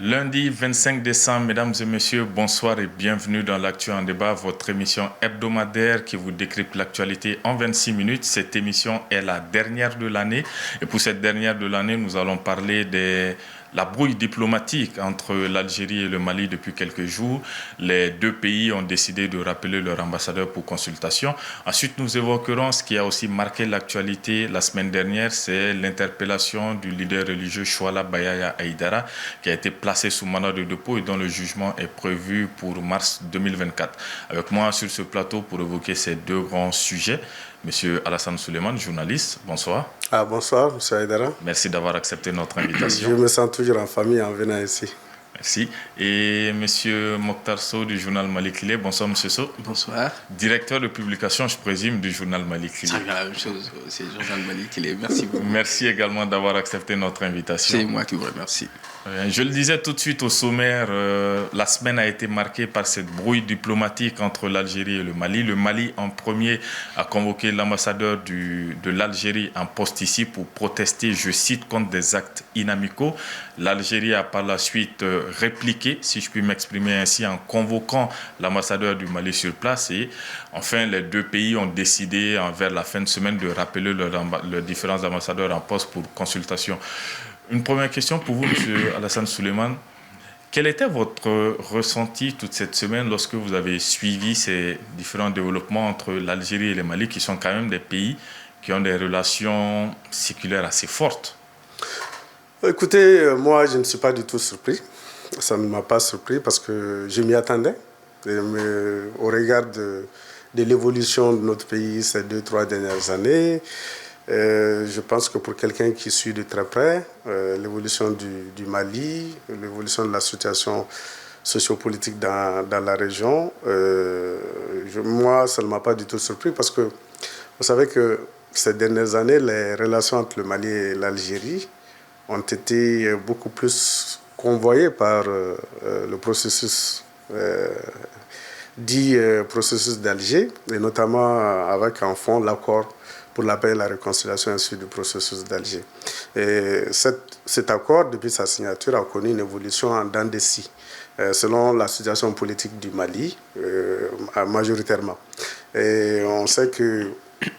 Lundi 25 décembre, mesdames et messieurs, bonsoir et bienvenue dans l'Actu en débat, votre émission hebdomadaire qui vous décrypte l'actualité en 26 minutes. Cette émission est la dernière de l'année et pour cette dernière de l'année, nous allons parler de la brouille diplomatique entre l'Algérie et le Mali depuis quelques jours. Les deux pays ont décidé de rappeler leur ambassadeur pour consultation. Ensuite, nous évoquerons ce qui a aussi marqué l'actualité la semaine dernière, c'est l'interpellation du leader religieux Chouala Bayaya Aïdara qui a été placé sous mandat de dépôt et dont le jugement est prévu pour mars 2024. Avec moi sur ce plateau pour évoquer ces deux grands sujets, Monsieur Alassane Souleymane, journaliste, bonsoir. Bonsoir, M. Aïdara. Merci d'avoir accepté notre invitation. Je me sens toujours en famille en venant ici. Merci. Et M. Mokhtar Sow du journal Malikile. Bonsoir, M. Sow. Bonsoir. Directeur de publication, je présume, du journal Malikile. C'est la même chose, c'est le journal Malikile. Merci beaucoup. Merci également d'avoir accepté notre invitation. C'est moi qui vous remercie. Je le disais tout de suite au sommaire, la semaine a été marquée par cette brouille diplomatique entre l'Algérie et le Mali. Le Mali, en premier, a convoqué l'ambassadeur de l'Algérie en poste ici pour protester, je cite, contre des actes inamicaux. L'Algérie a par la suite répliqué, si je puis m'exprimer ainsi, en convoquant l'ambassadeur du Mali sur place. Et enfin, les deux pays ont décidé, vers la fin de semaine, de rappeler leurs différents ambassadeurs en poste pour consultation. Une première question pour vous, M. Alassane Souleymane. Quel était votre ressenti toute cette semaine lorsque vous avez suivi ces différents développements entre l'Algérie et le Mali, qui sont quand même des pays qui ont des relations séculaires assez fortes? Écoutez, moi, je ne suis pas du tout surpris. Ça ne m'a pas surpris parce que je m'y attendais. Au regard de l'évolution de notre pays ces 2-3 dernières années, je pense que pour quelqu'un qui suit de très près l'évolution du Mali, l'évolution de la situation sociopolitique dans la région, moi, ça ne m'a pas du tout surpris parce que vous savez que ces dernières années, les relations entre le Mali et l'Algérie ont été beaucoup plus convoyées par le processus dit processus d'Alger, et notamment avec en fond l'accord pour la paix et la réconciliation ainsi du processus d'Alger. Et cet accord, depuis sa signature, a connu une évolution en dents de scie, selon la situation politique du Mali, majoritairement. Et on sait qu'il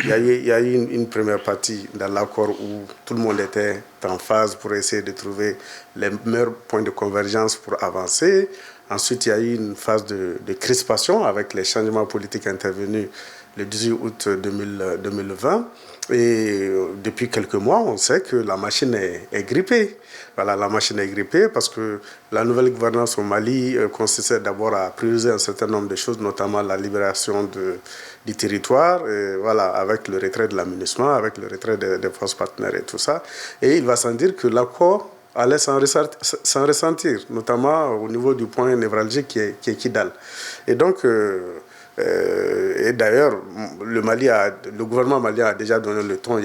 y a eu une première partie dans l'accord où tout le monde était en phase pour essayer de trouver les meilleurs points de convergence pour avancer. Ensuite, il y a eu une phase de crispation avec les changements politiques intervenus le 18 août 2020. Et depuis quelques mois, on sait que la machine est grippée. Voilà, la machine est grippée parce que la nouvelle gouvernance au Mali consistait d'abord à prioriser un certain nombre de choses, notamment la libération du territoire, et voilà, avec le retrait de l'aménagement, avec le retrait des forces partenaires et tout ça. Et il va sans dire que l'accord allait s'en ressentir, notamment au niveau du point névralgique qui est Kidal. Et donc, et d'ailleurs, le gouvernement malien a déjà donné le ton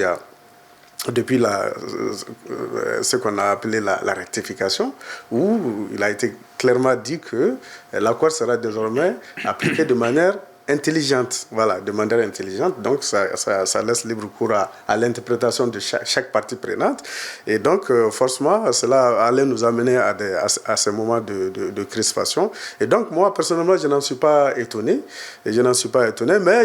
depuis ce qu'on a appelé la rectification, où il a été clairement dit que l'accord sera désormais appliqué de manière intelligente, voilà, de manière intelligente. Donc, ça laisse libre cours à l'interprétation de chaque partie prenante. Et donc, forcément, cela allait nous amener à ces moments de crispation. Et donc, moi, personnellement, je n'en suis pas étonné. Mais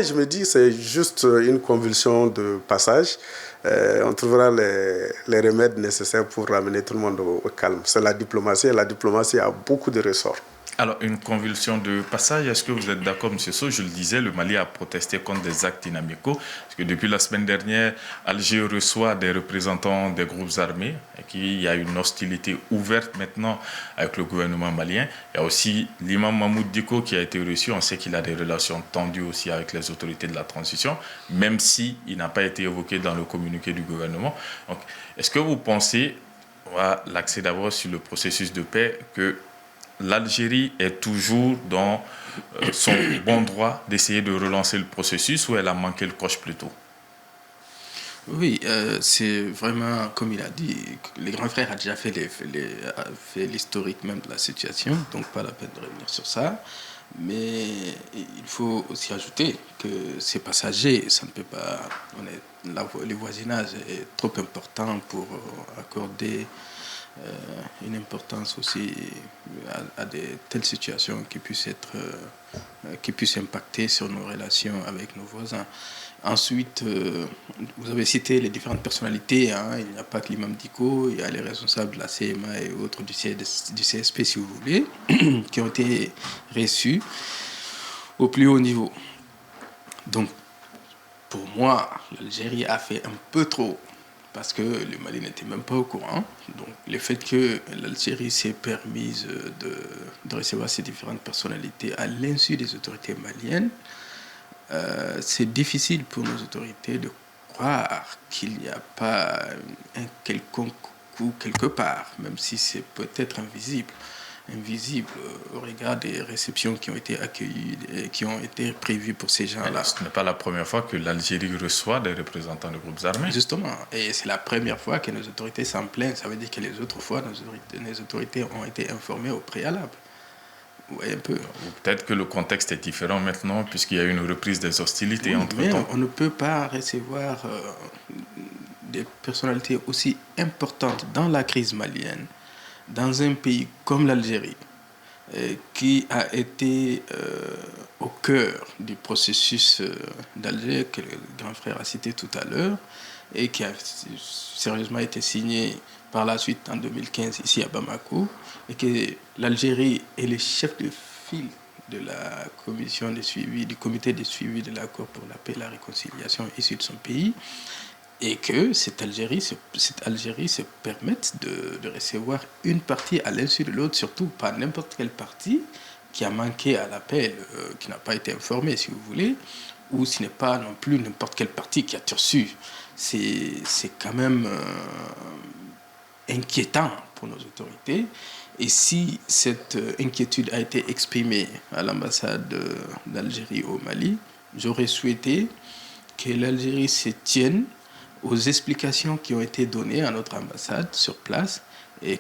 je me dis c'est juste une convulsion de passage. On trouvera les remèdes nécessaires pour ramener tout le monde au calme. C'est la diplomatie, et la diplomatie a beaucoup de ressorts. Alors, une convulsion de passage, est-ce que vous êtes d'accord, M. Sow? Je le disais, le Mali a protesté contre des actes inamicaux, parce que depuis la semaine dernière, Alger reçoit des représentants des groupes armés, et qu'il y a une hostilité ouverte maintenant avec le gouvernement malien. Il y a aussi l'imam Mahmoud Dicko qui a été reçu, on sait qu'il a des relations tendues aussi avec les autorités de la transition, même s'il n'a pas été évoqué dans le communiqué du gouvernement. Donc, est-ce que vous pensez, on va l'axer d'abord sur le processus de paix, que l'Algérie est toujours dans son bon droit d'essayer de relancer le processus ou elle a manqué le coche plus tôt? Oui, c'est vraiment, comme il a dit, les grands frères a déjà fait l'historique même de la situation, donc pas la peine de revenir sur ça. Mais il faut aussi ajouter que c'est passager, ça ne peut pas. Le voisinage est trop important pour accorder une importance aussi à de telles situations qui puissent impacter sur nos relations avec nos voisins. Ensuite, vous avez cité les différentes personnalités. Hein. Il n'y a pas que l'imam Dicko, il y a les responsables de la CMA et autres du CSP, si vous voulez, qui ont été reçus au plus haut niveau. Donc, pour moi, l'Algérie a fait un peu trop, parce que le Mali n'était même pas au courant. Donc, le fait que l'Algérie s'est permise de recevoir ces différentes personnalités à l'insu des autorités maliennes, c'est difficile pour nos autorités de croire qu'il n'y a pas un quelconque coup quelque part, même si c'est peut-être invisible au regard des réceptions qui ont été accueillies et qui ont été prévues pour ces gens-là. Ce n'est pas la première fois que l'Algérie reçoit des représentants de groupes armés. Justement, et c'est la première fois que nos autorités s'en plaignent. Ça veut dire que les autres fois, nos autorités ont été informées au préalable. Ouais, un peu. Ou peut-être que le contexte est différent maintenant, puisqu'il y a eu une reprise des hostilités entre-temps. Mais on ne peut pas recevoir des personnalités aussi importantes dans la crise malienne, dans un pays comme l'Algérie, qui a été au cœur du processus d'Alger, que le grand frère a cité tout à l'heure, et qui a sérieusement été signé par la suite en 2015 ici à Bamako, et que l'Algérie est le chef de file de la commission de suivi, du comité de suivi de l'accord pour la paix et la réconciliation issu de son pays, et que cette Algérie se permette de recevoir une partie à l'insu de l'autre, surtout pas n'importe quelle partie qui a manqué à l'appel, qui n'a pas été informée, si vous voulez, ou ce n'est pas non plus n'importe quelle partie qui a reçu. C'est quand même inquiétant pour nos autorités. Et si cette inquiétude a été exprimée à l'ambassade d'Algérie au Mali, j'aurais souhaité que l'Algérie se tienne aux explications qui ont été données à notre ambassade sur place et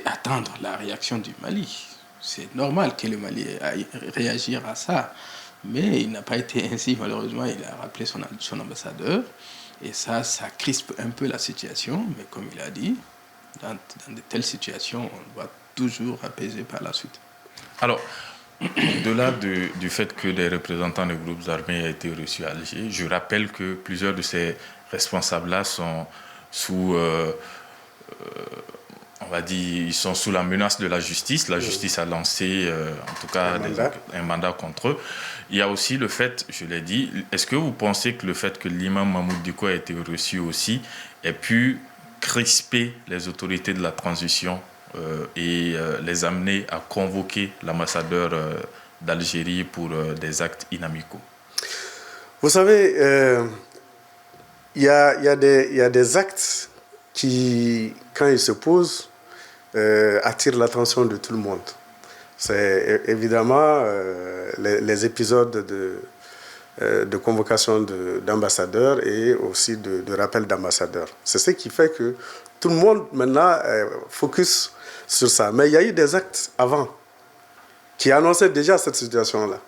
attendre la réaction du Mali. C'est normal que le Mali aille réagir à ça, mais il n'a pas été ainsi, malheureusement. Il a rappelé son ambassadeur et ça crispe un peu la situation, mais comme il a dit, dans de telles situations, on doit toujours apaiser par la suite. Alors, au-delà du fait que des représentants des groupes armés aient été reçus à Alger, je rappelle que plusieurs de ces responsables-là sont sous, on va dire, ils sont sous la menace de la justice. La justice a lancé, en tout cas, un mandat contre eux. Il y a aussi le fait, je l'ai dit, est-ce que vous pensez que le fait que l'imam Mahmoud Dicko a été reçu aussi ait pu crisper les autorités de la transition et les amener à convoquer l'ambassadeur d'Algérie pour des actes inamicaux? Vous savez, il y a des actes qui, quand ils se posent, attirent l'attention de tout le monde. C'est évidemment les épisodes de convocation d'ambassadeurs et aussi de rappel d'ambassadeurs. C'est ce qui fait que tout le monde maintenant focus sur ça. Mais il y a eu des actes avant qui annonçaient déjà cette situation-là.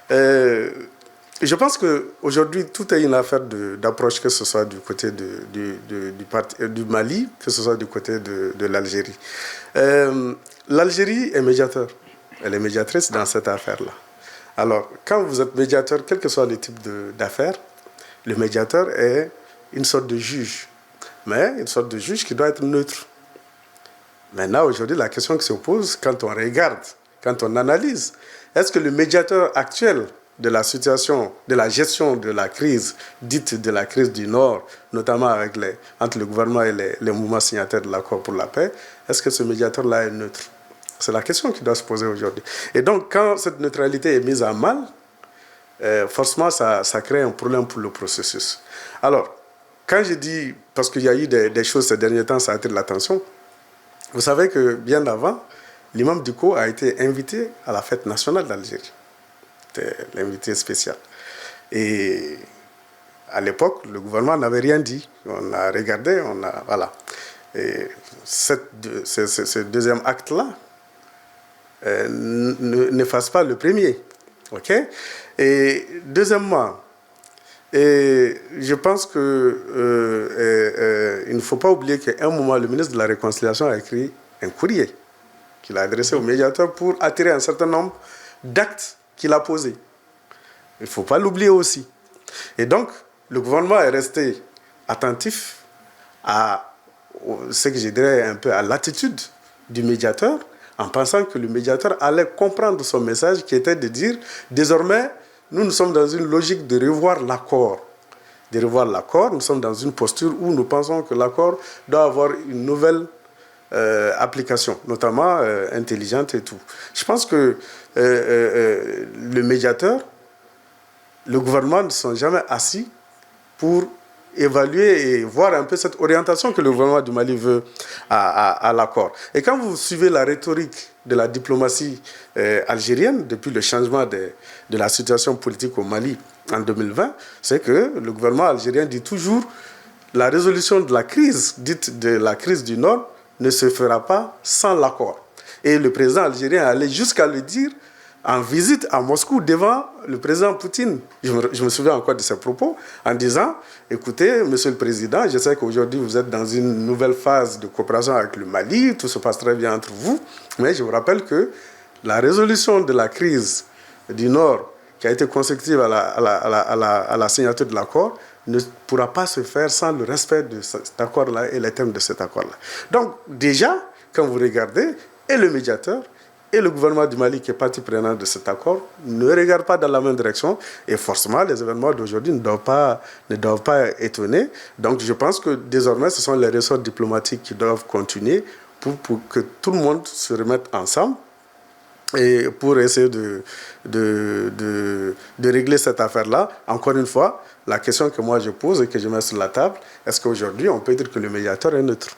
Je pense qu'aujourd'hui, tout est une affaire d'approche, que ce soit du côté du Mali, que ce soit du côté de l'Algérie. L'Algérie est médiateur. Elle est médiatrice dans cette affaire-là. Alors, quand vous êtes médiateur, quel que soit le type d'affaires, le médiateur est une sorte de juge. Mais une sorte de juge qui doit être neutre. Maintenant, aujourd'hui, la question qui se pose, quand on regarde, quand on analyse, est-ce que le médiateur actuel de la situation, de la gestion de la crise, dite de la crise du Nord, notamment entre le gouvernement et les mouvements signataires de l'accord pour la paix, est-ce que ce médiateur-là est neutre? C'est la question qui doit se poser aujourd'hui. Et donc, quand cette neutralité est mise à mal, forcément, ça crée un problème pour le processus. Alors, quand je dis, parce qu'il y a eu des choses ces derniers temps, ça a attiré l'attention, vous savez que bien avant, l'imam Dicko a été invité à la fête nationale d'Algérie. C'était l'invité spécial. Et à l'époque, le gouvernement n'avait rien dit. On a regardé, voilà. Et ce deuxième acte-là n'efface pas le premier. OK? Et deuxièmement, Et je pense que il ne faut pas oublier qu'à un moment, le ministre de la Réconciliation a écrit un courrier qu'il a adressé au médiateur pour attirer un certain nombre d'actes qu'il a posés. Il ne faut pas l'oublier aussi. Et donc, le gouvernement est resté attentif à ce que je dirais un peu à l'attitude du médiateur, en pensant que le médiateur allait comprendre son message qui était de dire désormais, nous sommes dans une logique de revoir l'accord. De revoir l'accord, nous sommes dans une posture où nous pensons que l'accord doit avoir une nouvelle application, notamment intelligente et tout. Je pense que le médiateur, le gouvernement ne sont jamais assis pour évaluer et voir un peu cette orientation que le gouvernement du Mali veut à l'accord. Et quand vous suivez la rhétorique de la diplomatie algérienne depuis le changement de la situation politique au Mali en 2020, c'est que le gouvernement algérien dit toujours la résolution de la crise, dite de la crise du Nord, ne se fera pas sans l'accord. Et le président algérien allait jusqu'à le dire en visite à Moscou devant le président Poutine. Je me souviens encore de ses propos en disant, écoutez, monsieur le président, je sais qu'aujourd'hui vous êtes dans une nouvelle phase de coopération avec le Mali, tout se passe très bien entre vous, mais je vous rappelle que la résolution de la crise du Nord qui a été consécutive à la signature de l'accord ne pourra pas se faire sans le respect de cet accord-là et les thèmes de cet accord-là. Donc déjà, quand vous regardez, et le médiateur, et le gouvernement du Mali, qui est partie prenante de cet accord, ne regarde pas dans la même direction. Et forcément, les événements d'aujourd'hui ne doivent pas étonner. Donc, je pense que désormais, ce sont les ressorts diplomatiques qui doivent continuer pour que tout le monde se remette ensemble et pour essayer de régler cette affaire-là. Encore une fois, la question que moi je pose et que je mets sur la table, est-ce qu'aujourd'hui, on peut dire que le médiateur est neutre ?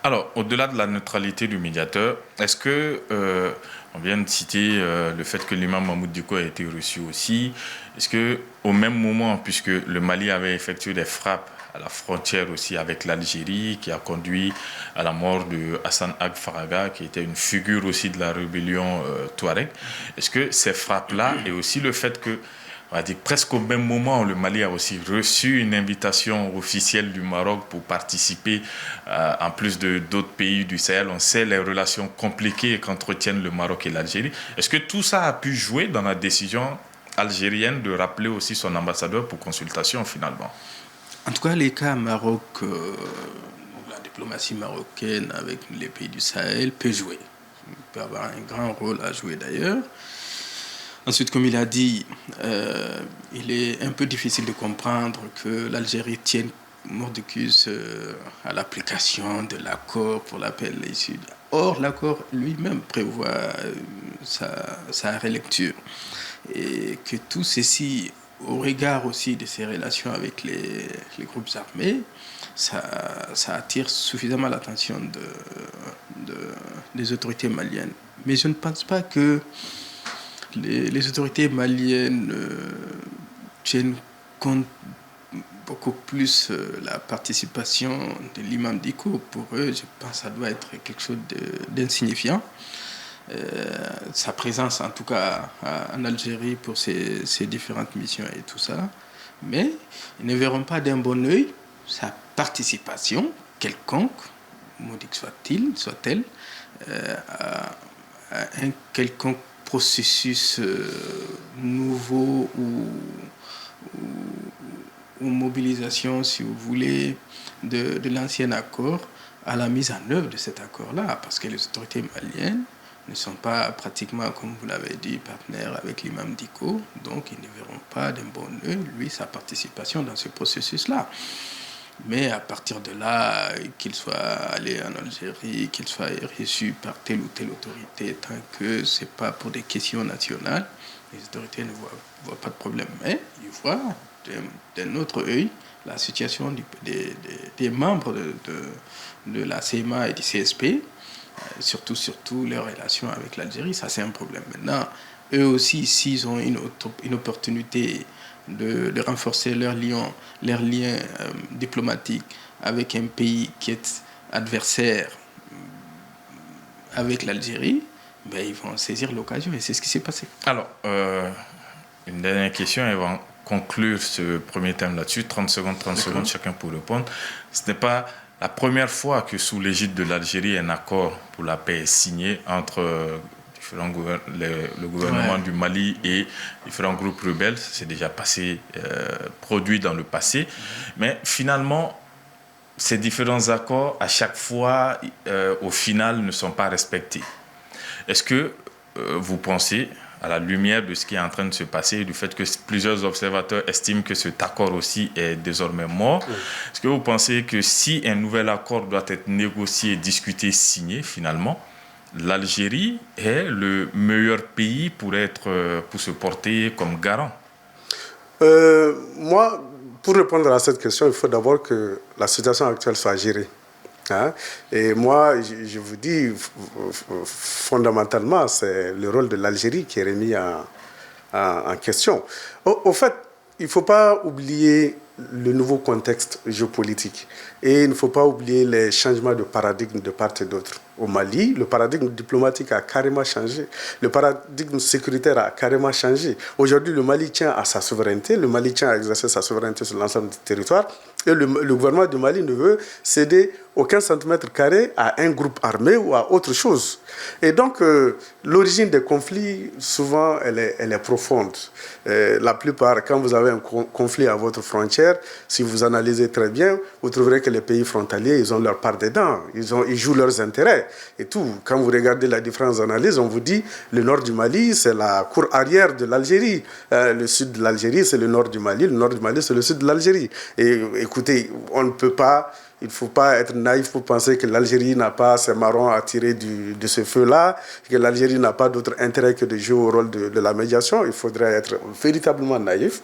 Alors, au-delà de la neutralité du médiateur, est-ce que, on vient de citer le fait que l'imam Mahmoud Dicko a été reçu aussi, est-ce qu'au même moment, puisque le Mali avait effectué des frappes à la frontière aussi avec l'Algérie, qui a conduit à la mort de Hassan Ag Faraga, qui était une figure aussi de la rébellion Touareg, est-ce que ces frappes-là et aussi le fait que, on va dire presque au même moment, le Mali a aussi reçu une invitation officielle du Maroc pour participer, en plus d'autres pays du Sahel. On sait les relations compliquées qu'entretiennent le Maroc et l'Algérie. Est-ce que tout ça a pu jouer dans la décision algérienne de rappeler aussi son ambassadeur pour consultation finalement? En tout cas, les cas Maroc, la diplomatie marocaine avec les pays du Sahel peut jouer. Il peut avoir un grand rôle à jouer d'ailleurs. Ensuite, comme il a dit, il est un peu difficile de comprendre que l'Algérie tienne mordicus à l'application de l'accord pour l'appel des Sud. Or, l'accord lui-même prévoit sa relecture. Et que tout ceci, au regard aussi de ses relations avec les groupes armés, ça attire suffisamment l'attention des autorités maliennes. Mais je ne pense pas que les autorités maliennes tiennent compte beaucoup plus la participation de l'imam Dicko. Pour eux, je pense que ça doit être quelque chose d'insignifiant. Sa présence, en tout cas en Algérie, pour ses différentes missions et tout ça. Mais ils ne verront pas d'un bon œil sa participation quelconque, modique soit-elle, à un quelconque processus nouveau ou mobilisation, si vous voulez, de l'ancien accord à la mise en œuvre de cet accord-là, parce que les autorités maliennes ne sont pas pratiquement, comme vous l'avez dit, partenaires avec l'imam Dicko, donc ils ne verront pas d'un bon œil, lui, sa participation dans ce processus-là. Mais à partir de là, qu'il soit allé en Algérie, qu'il soit reçu par telle ou telle autorité, tant que ce n'est pas pour des questions nationales, les autorités ne voient pas de problème. Mais ils voient d'un autre œil la situation des membres de la CMA et du CSP, surtout leur relation avec l'Algérie. Ça, c'est un problème. Maintenant, eux aussi, s'ils ont une opportunité de renforcer leurs liens diplomatiques avec un pays qui est adversaire avec l'Algérie, ben, ils vont saisir l'occasion et c'est ce qui s'est passé. Alors, une dernière question avant conclure ce premier thème là-dessus. 30 secondes, chacun pour répondre. Ce n'est pas la première fois que sous l'égide de l'Algérie, un accord pour la paix est signé entre le gouvernement du Mali et différents groupes rebelles. C'est déjà produit dans le passé. Mais finalement, ces différents accords, à chaque fois, au final, ne sont pas respectés. Est-ce que vous pensez, à la lumière de ce qui est en train de se passer, du fait que plusieurs observateurs estiment que cet accord aussi est désormais mort, est-ce que vous pensez que si un nouvel accord doit être négocié, discuté, signé, finalement, l'Algérie est le meilleur pays pour se porter comme garant? Moi, pour répondre à cette question, il faut d'abord que la situation actuelle soit gérée. Hein? Et moi, je vous dis, fondamentalement, c'est le rôle de l'Algérie qui est remis en question. Au fait, il ne faut pas oublier le nouveau contexte géopolitique. Et il ne faut pas oublier les changements de paradigme de part et d'autre. Au Mali, le paradigme diplomatique a carrément changé. Le paradigme sécuritaire a carrément changé. Aujourd'hui, le Mali tient à sa souveraineté. Le Mali tient à exercer sa souveraineté sur l'ensemble du territoire. Et le gouvernement du Mali ne veut céder aucun centimètre carré à un groupe armé ou à autre chose. Et donc, l'origine des conflits, souvent, elle est profonde. La plupart, quand vous avez un conflit à votre frontière, si vous analysez très bien, vous trouverez que les pays frontaliers, ils ont leur part dedans. Ils jouent leurs intérêts et tout. Quand vous regardez la différentes analyses, on vous dit le nord du Mali, c'est la cour arrière de l'Algérie. Le sud de l'Algérie, c'est le nord du Mali. Le nord du Mali, c'est le sud de l'Algérie. Et écoutez, on ne peut pas... Il ne faut pas être naïf pour penser que l'Algérie n'a pas ses marrons à tirer de ce feu-là, que l'Algérie n'a pas d'autre intérêt que de jouer au rôle de la médiation. Il faudrait être véritablement naïf.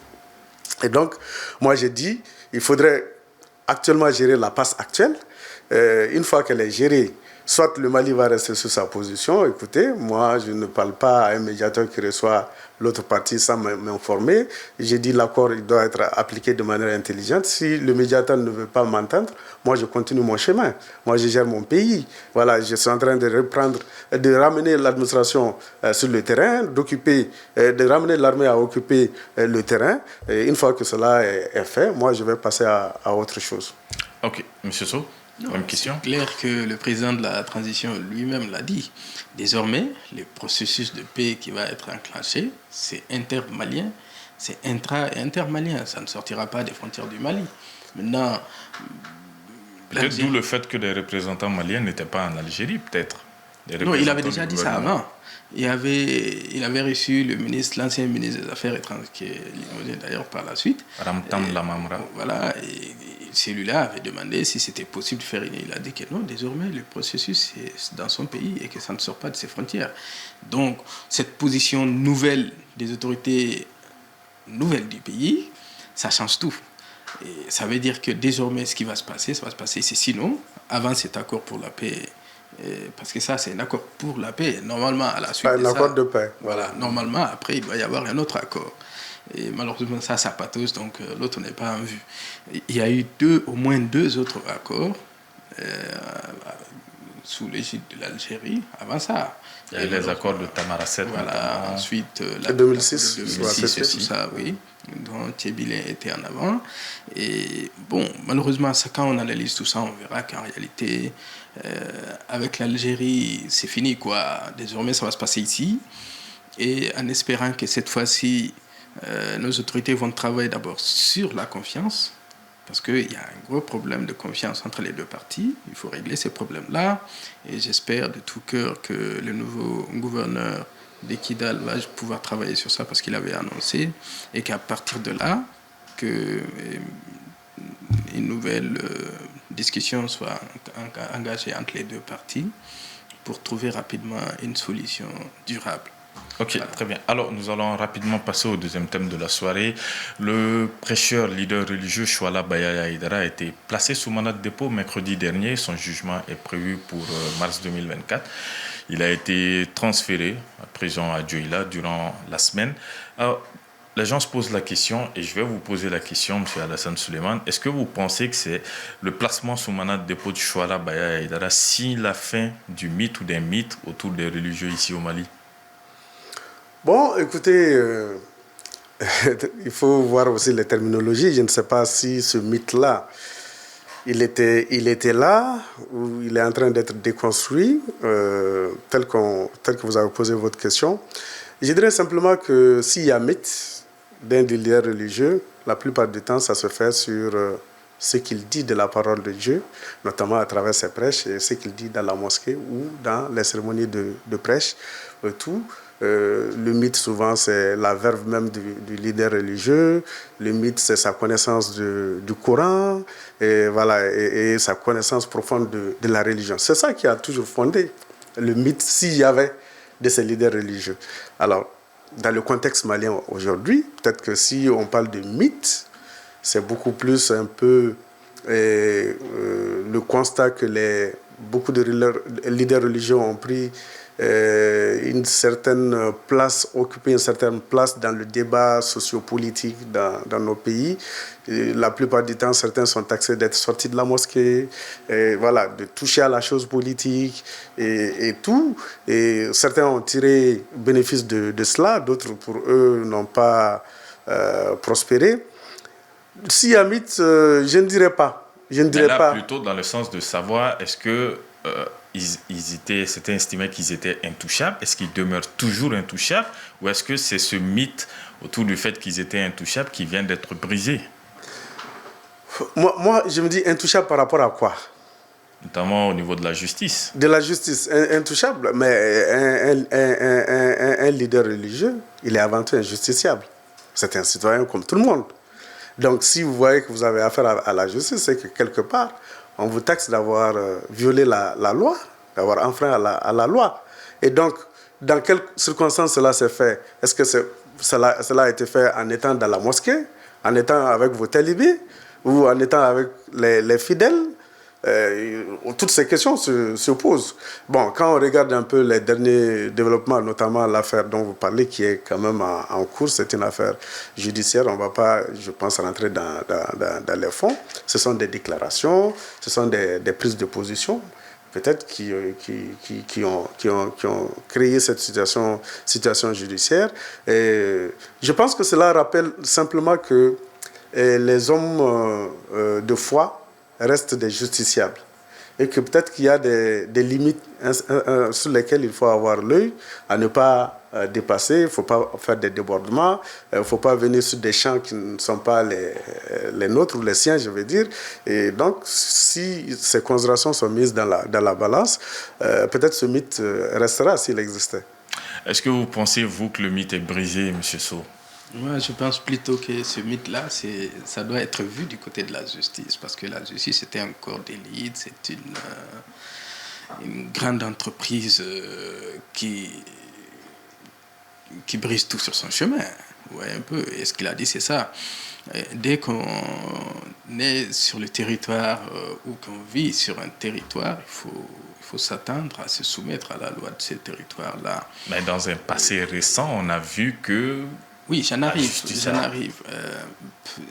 Et donc, moi, j'ai dit, il faudrait actuellement gérer la passe actuelle. Une fois qu'elle est gérée, soit le Mali va rester sur sa position. Écoutez, moi, je ne parle pas à un médiateur qui reçoit l'autre partie sans m'informer. J'ai dit l'accord il doit être appliqué de manière intelligente. Si le médiateur ne veut pas m'entendre, moi, je continue mon chemin. Moi, je gère mon pays. Voilà, je suis en train de ramener l'administration sur le terrain, de ramener l'armée à occuper le terrain. Et une fois que cela est fait, moi, je vais passer à autre chose. Ok, M. Sow. Même question. C'est clair que le président de la transition lui-même l'a dit. Désormais, le processus de paix qui va être enclenché, c'est intermalien, c'est intra- et intermalien. Ça ne sortira pas des frontières du Mali. Maintenant, peut-être d'où le fait que les représentants maliens n'étaient pas en Algérie, peut-être. Non, il avait déjà dit ça avant. Il avait reçu l'ancien ministre des Affaires étrangères, qui est limogé d'ailleurs par la suite. Ramtam Lamamra. Voilà, et celui-là avait demandé si c'était possible de faire. Il a dit que non, désormais le processus est dans son pays et que ça ne sort pas de ses frontières. Donc, cette position nouvelle des autorités nouvelles du pays, ça change tout. Et ça veut dire que désormais, ce qui va se passer, ça va se passer. Sinon, avant cet accord pour la paix, parce que ça, c'est un accord pour la paix. Normalement, à la suite de ça... Un accord de paix. Voilà, normalement, après, il doit y avoir un autre accord. Et malheureusement, ça patauge, donc l'autre n'est pas en vue. Il y a eu au moins deux autres accords sous l'égide de l'Algérie avant ça. Il y a eu les accords de Tamaracet. Voilà, ensuite... 2006, 2006 et tout ça, oui, dont Thébilin était en avant. Et bon, malheureusement, quand on analyse tout ça, on verra qu'en réalité, avec l'Algérie, c'est fini, quoi. Désormais, ça va se passer ici. Et en espérant que cette fois-ci, nos autorités vont travailler d'abord sur la confiance, parce qu'il y a un gros problème de confiance entre les deux parties. Il faut régler ces problèmes-là. Et j'espère de tout cœur que le nouveau gouverneur d'Ekidal va pouvoir travailler sur ça, parce qu'il avait annoncé, et qu'à partir de là, une nouvelle discussion soit engagée entre les deux parties pour trouver rapidement une solution durable. Ok, voilà. Très bien. Alors, nous allons rapidement passer au deuxième thème de la soirée. Le prêcheur leader religieux Chouala Bayaya Aïdara a été placé sous mandat de dépôt mercredi dernier. Son jugement est prévu pour mars 2024. Il a été transféré à prison à Dioïla durant la semaine. Alors, les gens se posent la question, et je vais vous poser la question, M. Alassane Suleiman. Est-ce que vous pensez que c'est le placement sous mandat de dépôt de Chouala Bayaya Aïdara signe la fin du mythe ou d'un mythe autour des religieux ici au Mali? Bon, écoutez, il faut voir aussi les terminologies. Je ne sais pas si ce mythe-là, il était là ou il est en train d'être déconstruit, tel que vous avez posé votre question. Je dirais simplement que s'il y a mythe d'un leader religieux, la plupart du temps, ça se fait sur ce qu'il dit de la parole de Dieu, notamment à travers ses prêches, et ce qu'il dit dans la mosquée ou dans les cérémonies de prêche, tout. Le mythe, souvent, c'est la verve même du leader religieux. Le mythe, c'est sa connaissance du Coran et, voilà, et sa connaissance profonde de la religion. C'est ça qui a toujours fondé le mythe, s'il y avait de ces leaders religieux. Alors, dans le contexte malien aujourd'hui, peut-être que si on parle de mythe, c'est beaucoup plus un peu le constat que beaucoup de leaders religieux ont pris une certaine place, occupé une certaine place dans le débat sociopolitique dans nos pays. Et la plupart du temps, certains sont taxés d'être sortis de la mosquée, voilà, de toucher à la chose politique et tout. Et certains ont tiré bénéfice de cela, d'autres, pour eux, n'ont pas prospéré. S'il y a mythe, je ne dirais pas. Je ne dirais pas. Plutôt dans le sens de savoir, est-ce que c'était estimé qu'ils étaient intouchables? Est-ce qu'ils demeurent toujours intouchables? Ou est-ce que c'est ce mythe autour du fait qu'ils étaient intouchables qui vient d'être brisé? Moi, je me dis intouchable par rapport à quoi? Notamment au niveau de la justice. De la justice, intouchable. Mais un leader religieux, il est avant tout injusticiable. C'est un citoyen comme tout le monde. Donc, si vous voyez que vous avez affaire à la justice, c'est que quelque part, on vous taxe d'avoir violé la loi, d'avoir enfreint à la loi. Et donc, dans quelles circonstances cela s'est fait? Est-ce que cela a été fait en étant dans la mosquée, en étant avec vos talibés, ou en étant avec les fidèles? Toutes ces questions se posent. Bon, quand on regarde un peu les derniers développements, notamment l'affaire dont vous parlez, qui est quand même en cours, c'est une affaire judiciaire, on ne va pas, je pense, rentrer dans les fonds. Ce sont des déclarations, ce sont des prises de position, peut-être qui ont créé cette situation judiciaire. Et je pense que cela rappelle simplement que les hommes de foi restent des justiciables. Et que peut-être qu'il y a des limites sur lesquelles il faut avoir l'œil, à ne pas dépasser, il ne faut pas faire des débordements, il ne faut pas venir sur des champs qui ne sont pas les nôtres ou les siens, je veux dire. Et donc, si ces considérations sont mises dans la balance, peut-être ce mythe restera s'il existait. Est-ce que vous pensez, vous, que le mythe est brisé, M. Sow? Moi, je pense plutôt que ce mythe-là, ça doit être vu du côté de la justice, parce que la justice, c'était un corps d'élite, c'est une grande entreprise qui brise tout sur son chemin. Ouais, un peu. Et ce qu'il a dit, c'est ça. Dès qu'on est sur le territoire ou qu'on vit sur un territoire, il faut s'attendre à se soumettre à la loi de ce territoire-là. Mais dans un passé récent, on a vu que... Oui, j'en arrive.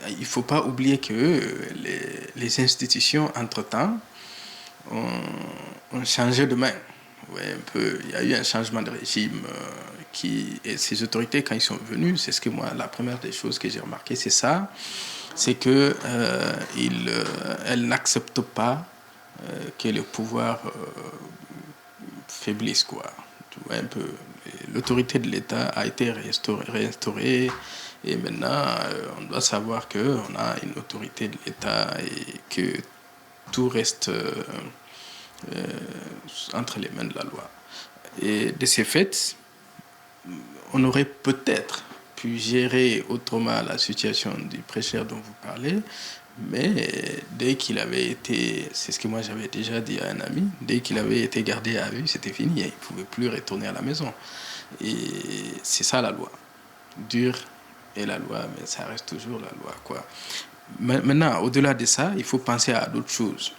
Il ne faut pas oublier que les institutions, entre-temps, ont changé de main. Ouais, un peu. Il y a eu un changement de régime et ces autorités, quand ils sont venus, c'est ce que moi, la première des choses que j'ai remarqué, c'est ça, c'est que elles n'acceptent pas que le pouvoir faiblisse, quoi. Ouais, un peu. L'autorité de l'État a été réinstaurée et maintenant on doit savoir qu'on a une autorité de l'État et que tout reste entre les mains de la loi. Et de ces faits, on aurait peut-être pu gérer autrement la situation du prêcheur dont vous parlez, mais dès qu'il avait été, c'est ce que moi j'avais déjà dit à un ami, dès qu'il avait été gardé à vue, c'était fini, il ne pouvait plus retourner à la maison. Et c'est ça la loi. Dure est la loi, mais ça reste toujours la loi, quoi. Maintenant, au-delà de ça, il faut penser à d'autres choses.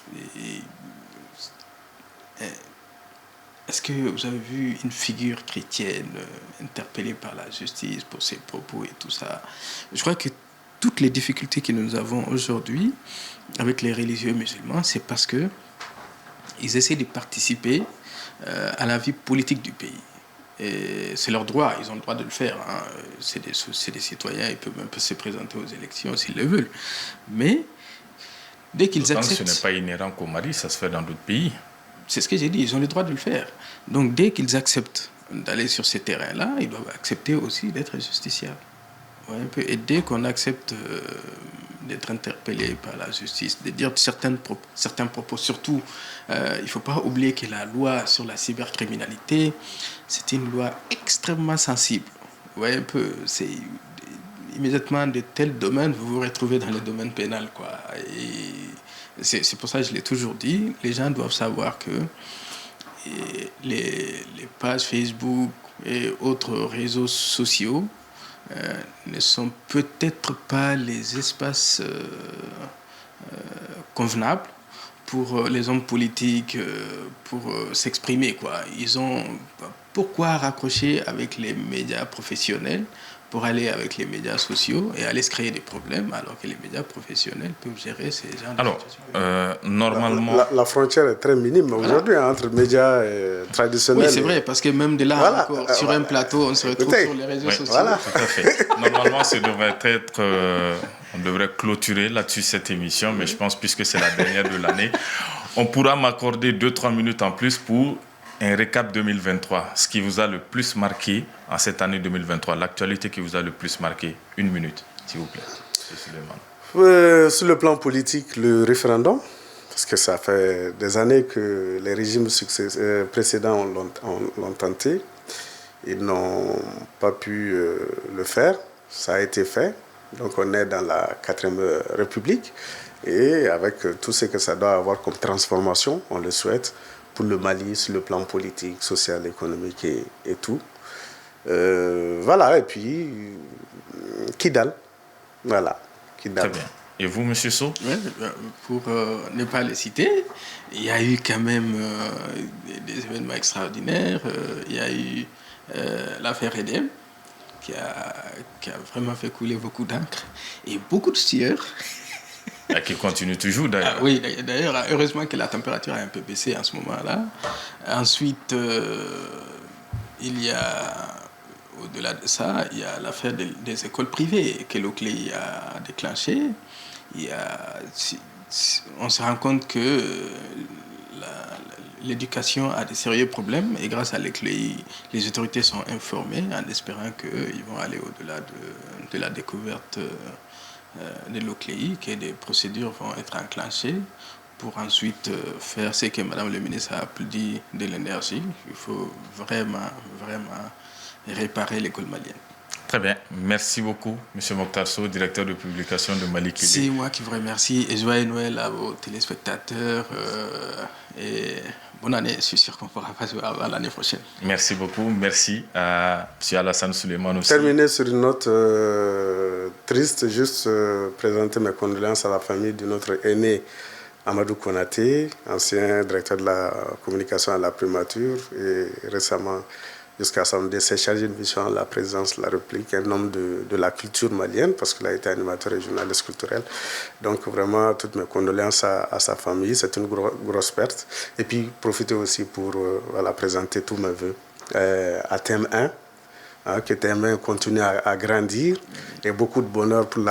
Est-ce que vous avez vu une figure chrétienne interpellée par la justice pour ses propos et tout ça? Je crois que toutes les difficultés que nous avons aujourd'hui avec les religieux musulmans, c'est parce que ils essaient de participer à la vie politique du pays. Et c'est leur droit, ils ont le droit de le faire. Hein. C'est des citoyens, ils peuvent même se présenter aux élections s'ils le veulent. Mais dès qu'ils acceptent... Ce n'est pas inhérent qu'au Mali, ça se fait dans d'autres pays. C'est ce que j'ai dit, ils ont le droit de le faire. Donc dès qu'ils acceptent d'aller sur ces terrains-là, ils doivent accepter aussi d'être justiciables. Ouais, un peu. Et dès qu'on accepte d'être interpellé par la justice, de dire certains propos, surtout, il ne faut pas oublier que la loi sur la cybercriminalité, c'est une loi extrêmement sensible. Ouais, un peu. C'est immédiatement de tels domaines, vous vous retrouvez dans le domaine pénal, quoi. Et c'est pour ça que je l'ai toujours dit, les gens doivent savoir que les pages Facebook et autres réseaux sociaux ne sont peut-être pas les espaces convenables pour les hommes politiques pour s'exprimer, quoi. Ils ont pourquoi raccrocher avec les médias professionnels pour aller avec les médias sociaux et aller se créer des problèmes alors que les médias professionnels peuvent gérer ces gens de Alors, normalement... La frontière est très minime aujourd'hui entre médias traditionnels. Oui, c'est vrai, parce que même de là, encore, sur un plateau, on se retrouve sur les réseaux sociaux. Voilà. Tout à fait. Normalement, ça devrait être... on devrait clôturer là-dessus cette émission, mais je pense, puisque c'est la dernière de l'année, on pourra m'accorder 2-3 minutes en plus pour un récap 2023. Ce qui vous a le plus marqué en cette année 2023, l'actualité qui vous a le plus marqué. 1 minute, s'il vous plaît. Sur le plan politique, le référendum, parce que ça fait des années que les régimes précédents l'ont tenté. Ils n'ont pas pu le faire. Ça a été fait. Donc on est dans la 4e République. Et avec tout ce que ça doit avoir comme transformation, on le souhaite, pour le Mali, sur le plan politique, social, économique et tout. Voilà, et puis Kidal. Voilà, Kidal. Très bien. Et vous, M. Sow? Ouais, pour ne pas le citer, il y a eu quand même des événements extraordinaires. Il y a eu l'affaire Edem, qui a vraiment fait couler beaucoup d'encre et beaucoup de sueur. Qui continue toujours d'ailleurs. Ah, oui, d'ailleurs, heureusement que la température a un peu baissé en ce moment-là. Ensuite, il y a, au-delà de ça, il y a l'affaire des écoles privées que l'OCLEI a déclenchée. On se rend compte que l'éducation a des sérieux problèmes et grâce à l'OCLEI, les autorités sont informées en espérant qu'ils vont aller au-delà de la découverte de l'OCLEI, que des procédures vont être enclenchées pour ensuite faire ce que Madame le ministre a dit de l'énergie. Il faut vraiment, vraiment réparer l'école malienne. Très bien. Merci beaucoup, M. Mokhtar Sow, directeur de publication de Mali Kili. C'est moi qui vous remercie et joyeux Noël à vos téléspectateurs et bonne année. Je suis sûr qu'on pourra pas jouer avant l'année prochaine. Merci beaucoup. Merci à M. Alassane Suleiman aussi. Terminer sur une note triste, juste présenter mes condoléances à la famille de notre aîné Amadou Konaté, ancien directeur de la communication à la primature et récemment, jusqu'à son décès, chargé de mission à la présidence de la République, un homme de la culture malienne, parce qu'il a été animateur et journaliste culturel. Donc vraiment, toutes mes condoléances à sa famille, c'est une grosse perte. Et puis, profiter aussi pour présenter tous mes voeux à Thème 1, que Thème 1 continue à grandir, et beaucoup de bonheur pour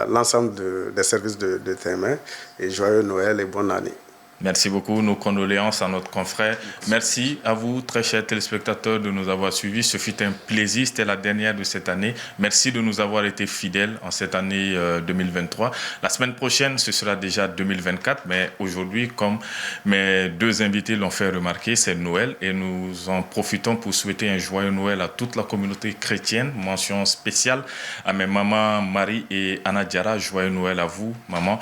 l'ensemble des services de Thème 1, et joyeux Noël et bonne année. Merci beaucoup. Nos condoléances à notre confrère. Merci à vous, très chers téléspectateurs, de nous avoir suivis. Ce fut un plaisir. C'était la dernière de cette année. Merci de nous avoir été fidèles en cette année 2023. La semaine prochaine, ce sera déjà 2024. Mais aujourd'hui, comme mes deux invités l'ont fait remarquer, c'est Noël. Et nous en profitons pour souhaiter un joyeux Noël à toute la communauté chrétienne. Mention spéciale à mes mamans Marie et Anna Diarra. Joyeux Noël à vous, maman.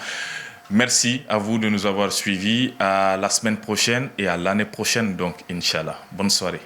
Merci à vous de nous avoir suivis. À la semaine prochaine et à l'année prochaine, donc, Inch'Allah. Bonne soirée.